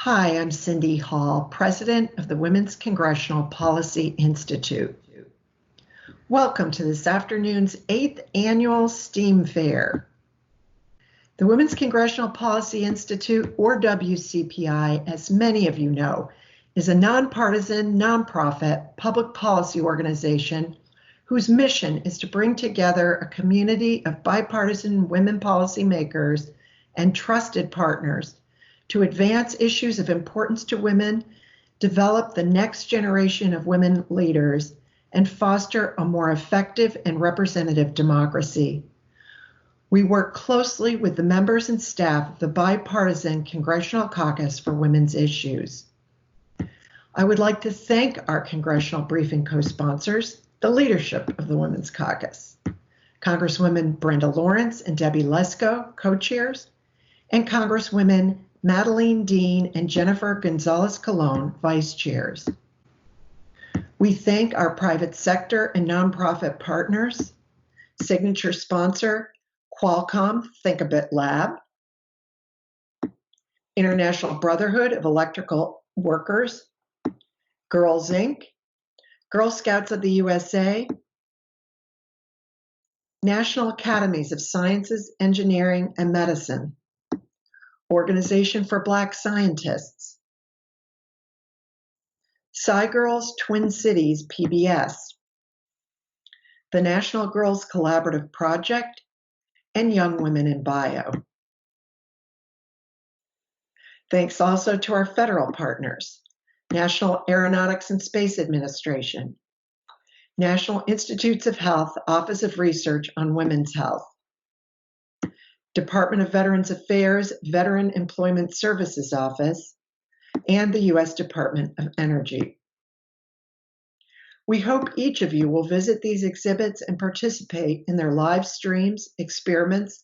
Hi, I'm Cindy Hall, President of the Women's Congressional Policy Institute. Welcome to this afternoon's 8th Annual STEAM Fair. The Women's Congressional Policy Institute, or WCPI, as many of you know, is a nonpartisan, nonprofit public policy organization whose mission is to bring together a community of bipartisan women policymakers and trusted partners to advance issues of importance to women, develop the next generation of women leaders, and foster a more effective and representative democracy. We work closely with the members and staff of the Bipartisan Congressional Caucus for Women's Issues. I would like to thank our congressional briefing co-sponsors, the leadership of the Women's Caucus, Congresswomen Brenda Lawrence and Debbie Lesko, co-chairs, and Congresswomen Madeline Dean and Jennifer Gonzalez-Colon, vice chairs. We thank our private sector and nonprofit partners, signature sponsor, Qualcomm Think-A-Bit Lab, International Brotherhood of Electrical Workers, Girls Inc., Girl Scouts of the USA, National Academies of Sciences, Engineering, and Medicine, Organization for Black Scientists, Girls Twin Cities PBS, the National Girls Collaborative Project, and Young Women in Bio. Thanks also to our federal partners, National Aeronautics and Space Administration, National Institutes of Health Office of Research on Women's Health, Department of Veterans Affairs Veteran Employment Services Office, and the U.S. Department of Energy. We hope each of you will visit these exhibits and participate in their live streams, experiments,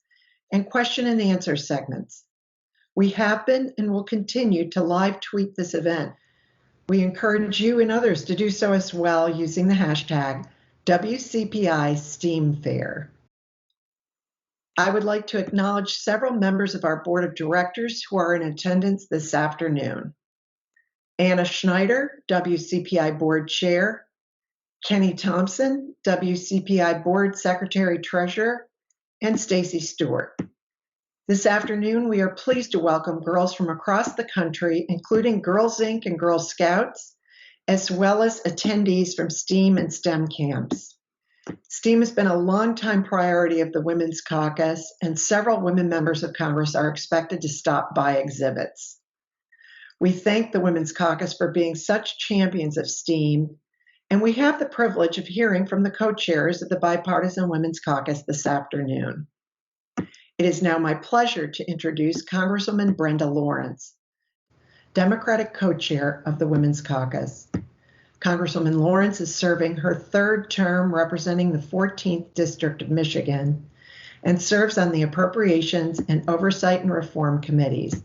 and question and answer segments. We have been and will continue to live tweet this event. We encourage you and others to do so as well using the hashtag WCPI STEAM Fair. I would like to acknowledge several members of our board of directors who are in attendance this afternoon. Anna Schneider, WCPI Board Chair, Kenny Thompson, WCPI Board Secretary Treasurer, and Stacy Stewart. This afternoon, we are pleased to welcome girls from across the country, including Girls Inc. and Girl Scouts, as well as attendees from STEAM and STEM camps. STEAM has been a longtime priority of the Women's Caucus, and several women members of Congress are expected to stop by exhibits. We thank the Women's Caucus for being such champions of STEAM, and we have the privilege of hearing from the co-chairs of the Bipartisan Women's Caucus this afternoon. It is now my pleasure to introduce Congresswoman Brenda Lawrence, Democratic co-chair of the Women's Caucus. Congresswoman Lawrence is serving her third term representing the 14th District of Michigan and serves on the Appropriations and Oversight and Reform Committees.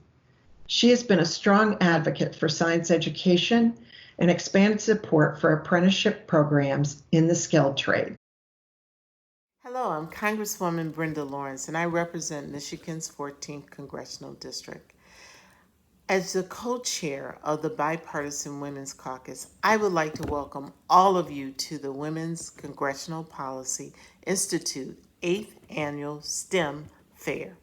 She has been a strong advocate for science education and expanded support for apprenticeship programs in the skilled trade. Hello, I'm Congresswoman Brenda Lawrence, and I represent Michigan's 14th Congressional District. As the co-chair of the Bipartisan Women's Caucus, I would like to welcome all of you to the Women's Congressional Policy Institute 8th Annual STEM Fair.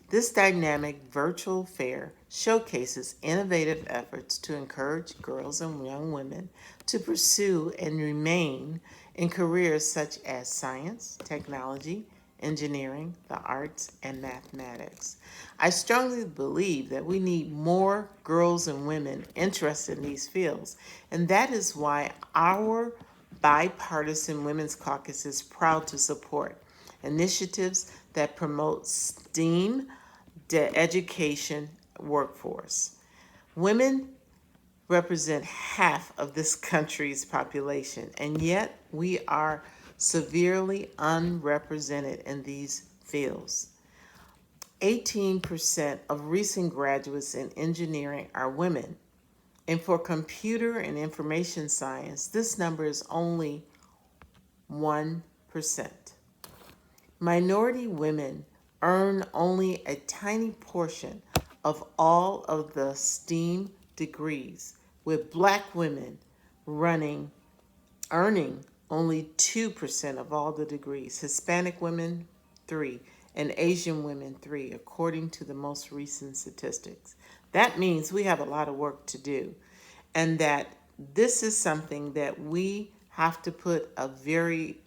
This dynamic virtual fair showcases innovative efforts to encourage girls and young women to pursue and remain in careers such as science, technology, engineering, the arts, and mathematics. I strongly believe that we need more girls and women interested in these fields, and that is why our Bipartisan Women's Caucus is proud to support initiatives that promote STEAM, the education workforce. Women represent half of this country's population, and yet we are severely unrepresented in these fields. 18% of recent graduates in engineering are women, and for computer and information science, this number is only 1%. Minority women earn only a tiny portion of all of the STEAM degrees, with Black women earning only 2% of all the degrees, Hispanic women 3, and Asian women 3, according to the most recent statistics. That means we have a lot of work to do, and that this is something that we have to put a very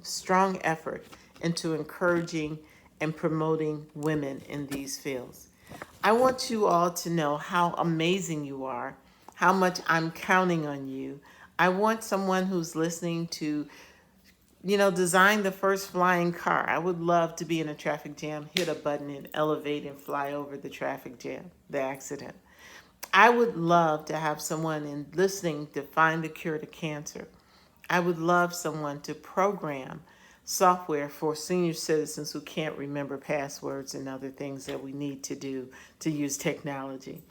strong effort into encouraging and promoting women in these fields. I want you all to know how amazing you are, how much I'm counting on you. I want someone who's listening to, design the first flying car. I would love to be in a traffic jam, hit a button, and elevate and fly over the traffic jam, the accident. I would love to have someone in listening to find the cure to cancer. I would love someone to program software for senior citizens who can't remember passwords and other things that we need to do to use technology.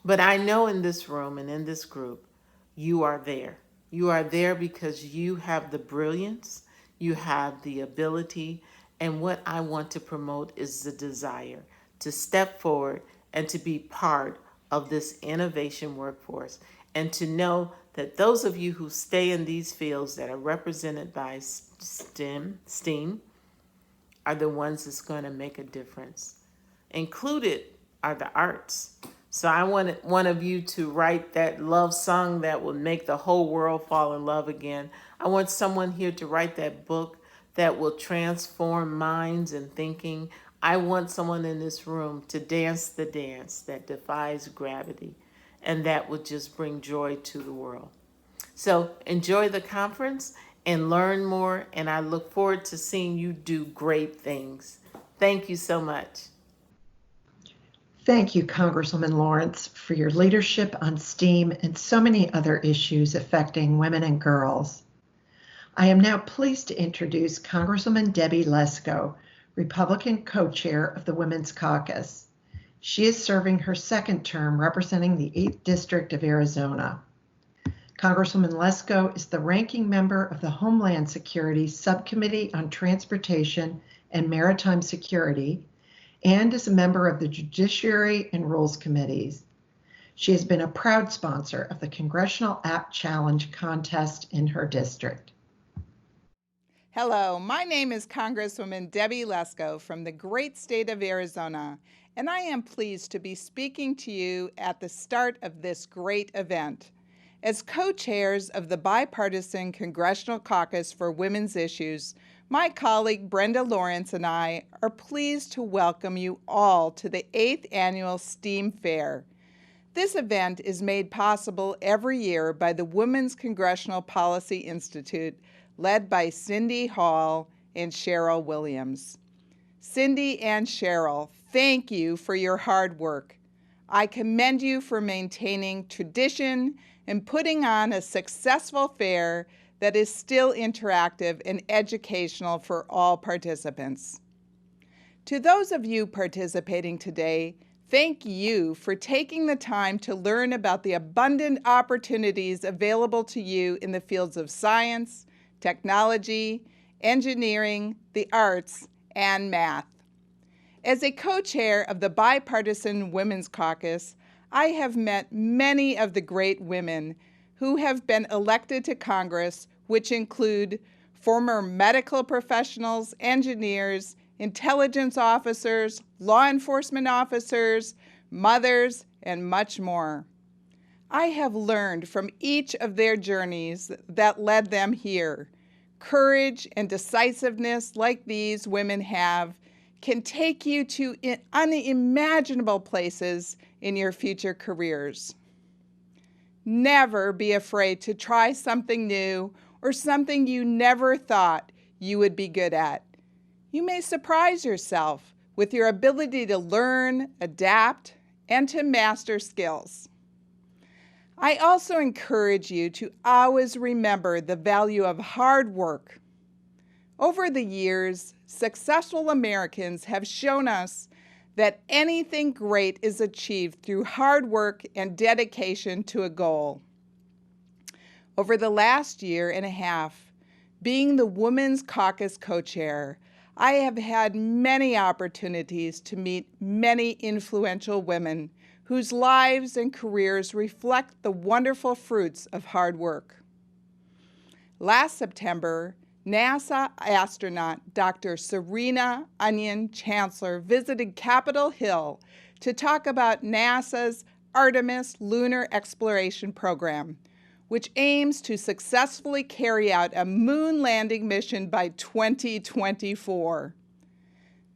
But I know in this room and in this group, you are there. You are there because you have the brilliance, you have the ability, and what I want to promote is the desire to step forward and to be part of this innovation workforce, and to know that those of you who stay in these fields that are represented by STEAM, are the ones that's going to make a difference. Included are the arts. So I want one of you to write that love song that will make the whole world fall in love again. I want someone here to write that book that will transform minds and thinking. I want someone in this room to dance the dance that defies gravity, and that would just bring joy to the world. So enjoy the conference and learn more, and I look forward to seeing you do great things. Thank you so much. Thank you, Congresswoman Lawrence, for your leadership on STEAM and so many other issues affecting women and girls. I am now pleased to introduce Congresswoman Debbie Lesko, Republican co-chair of the Women's Caucus. She is serving her second term representing the 8th District of Arizona. Congresswoman Lesko is the ranking member of the Homeland Security Subcommittee on Transportation and Maritime Security, and is a member of the Judiciary and Rules Committees. She has been a proud sponsor of the Congressional App Challenge contest in her district. Hello, my name is Congresswoman Debbie Lesko from the great state of Arizona, and I am pleased to be speaking to you at the start of this great event. As co-chairs of the Bipartisan Congressional Caucus for Women's Issues, my colleague Brenda Lawrence and I are pleased to welcome you all to the 8th Annual STEAM Fair. This event is made possible every year by the Women's Congressional Policy Institute, led by Cindy Hall and Cheryl Williams. Cindy and Cheryl, thank you for your hard work. I commend you for maintaining tradition and putting on a successful fair that is still interactive and educational for all participants. To those of you participating today, thank you for taking the time to learn about the abundant opportunities available to you in the fields of science, technology, engineering, the arts, and math. As a co-chair of the Bipartisan Women's Caucus, I have met many of the great women who have been elected to Congress, which include former medical professionals, engineers, intelligence officers, law enforcement officers, mothers, and much more. I have learned from each of their journeys that led them here. Courage and decisiveness like these women have can take you to unimaginable places in your future careers. Never be afraid to try something new or something you never thought you would be good at. You may surprise yourself with your ability to learn, adapt, and to master skills. I also encourage you to always remember the value of hard work. Over the years, successful Americans have shown us that anything great is achieved through hard work and dedication to a goal. Over the last year and a half, being the Women's Caucus co-chair, I have had many opportunities to meet many influential women whose lives and careers reflect the wonderful fruits of hard work. Last September, NASA astronaut Dr. Serena Onion Chancellor visited Capitol Hill to talk about NASA's Artemis lunar exploration program, which aims to successfully carry out a moon landing mission by 2024.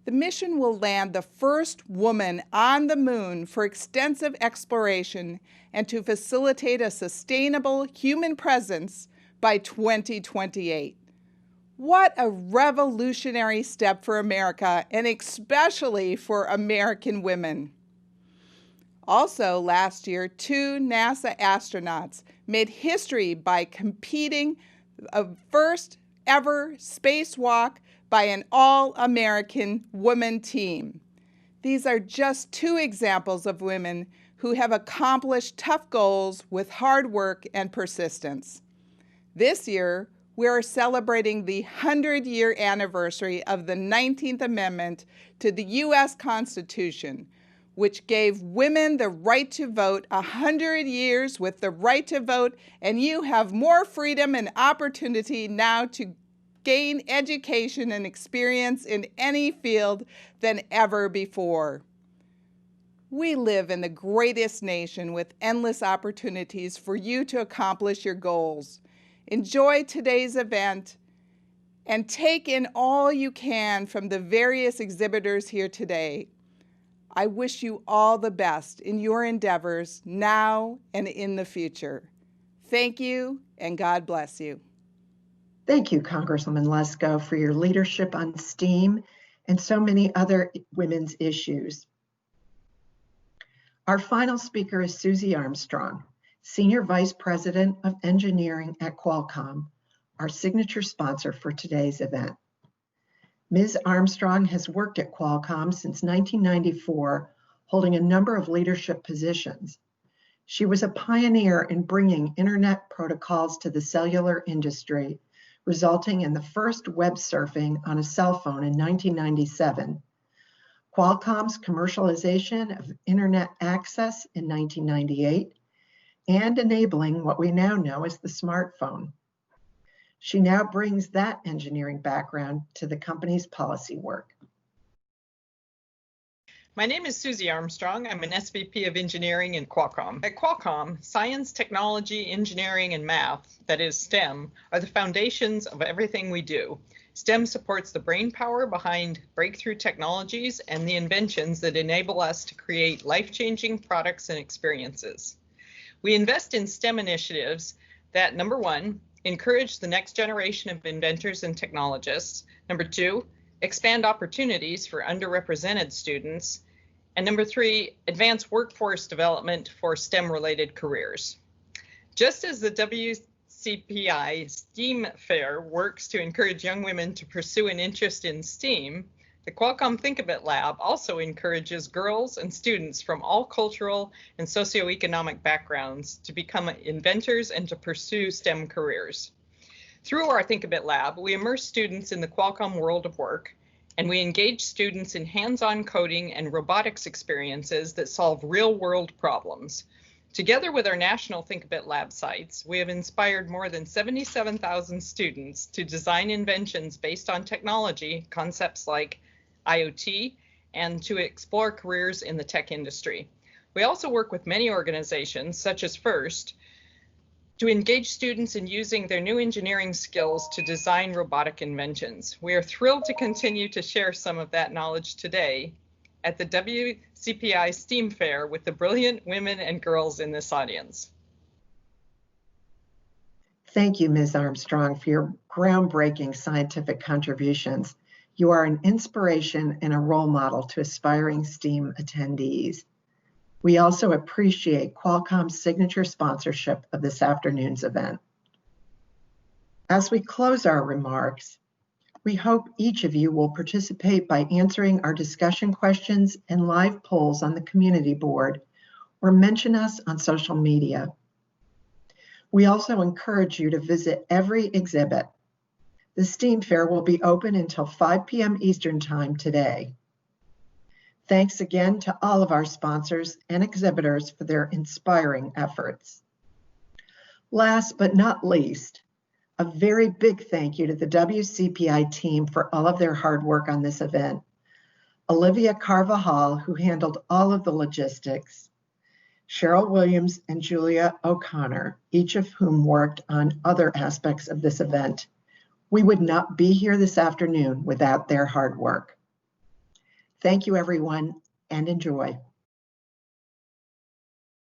The mission will land the first woman on the moon for extensive exploration and to facilitate a sustainable human presence by 2028. What a revolutionary step for America, and especially for American women. Also, last year, 2 NASA astronauts made history by completing a first ever spacewalk by an all-American woman team. These are just 2 examples of women who have accomplished tough goals with hard work and persistence. This year, we are celebrating the 100-year anniversary of the 19th Amendment to the U.S. Constitution, which gave women the right to vote. 100 years with the right to vote, and you have more freedom and opportunity now to gain education and experience in any field than ever before. We live in the greatest nation with endless opportunities for you to accomplish your goals. Enjoy today's event and take in all you can from the various exhibitors here today. I wish you all the best in your endeavors now and in the future. Thank you, and God bless you. Thank you, Congresswoman Lesko, for your leadership on STEAM and so many other women's issues. Our final speaker is Susie Armstrong, Senior Vice President of Engineering at Qualcomm, our signature sponsor for today's event. Ms. Armstrong has worked at Qualcomm since 1994, holding a number of leadership positions. She was a pioneer in bringing internet protocols to the cellular industry, resulting in the first web surfing on a cell phone in 1997, Qualcomm's commercialization of internet access in 1998, and enabling what we now know as the smartphone. She now brings that engineering background to the company's policy work. My name is Susie Armstrong. I'm an SVP of Engineering in Qualcomm. At Qualcomm, science, technology, engineering, and math, that is STEM, are the foundations of everything we do. STEM supports the brain power behind breakthrough technologies and the inventions that enable us to create life-changing products and experiences. We invest in STEM initiatives that, number 1, encourage the next generation of inventors and technologists. Number 2, expand opportunities for underrepresented students. And number 3, advance workforce development for STEM-related careers. Just as the WCPI STEAM Fair works to encourage young women to pursue an interest in STEAM, the Qualcomm Think A Bit Lab also encourages girls and students from all cultural and socioeconomic backgrounds to become inventors and to pursue STEM careers. Through our Think A Bit Lab, we immerse students in the Qualcomm world of work, and we engage students in hands-on coding and robotics experiences that solve real-world problems. Together with our national Think A Bit Lab sites, we have inspired more than 77,000 students to design inventions based on technology, concepts like IoT, and to explore careers in the tech industry. We also work with many organizations, such as FIRST, to engage students in using their new engineering skills to design robotic inventions. We are thrilled to continue to share some of that knowledge today at the WCPI STEAM Fair with the brilliant women and girls in this audience. Thank you, Ms. Armstrong, for your groundbreaking scientific contributions. You are an inspiration and a role model to aspiring STEAM attendees. We also appreciate Qualcomm's signature sponsorship of this afternoon's event. As we close our remarks, we hope each of you will participate by answering our discussion questions and live polls on the community board, or mention us on social media. We also encourage you to visit every exhibit. The STEAM Fair will be open until 5 p.m. Eastern Time today. Thanks again to all of our sponsors and exhibitors for their inspiring efforts. Last but not least, a very big thank you to the WCPI team for all of their hard work on this event. Olivia Carvajal, who handled all of the logistics, Cheryl Williams and Julia O'Connor, each of whom worked on other aspects of this event. We would not be here this afternoon without their hard work. Thank you, everyone, and enjoy.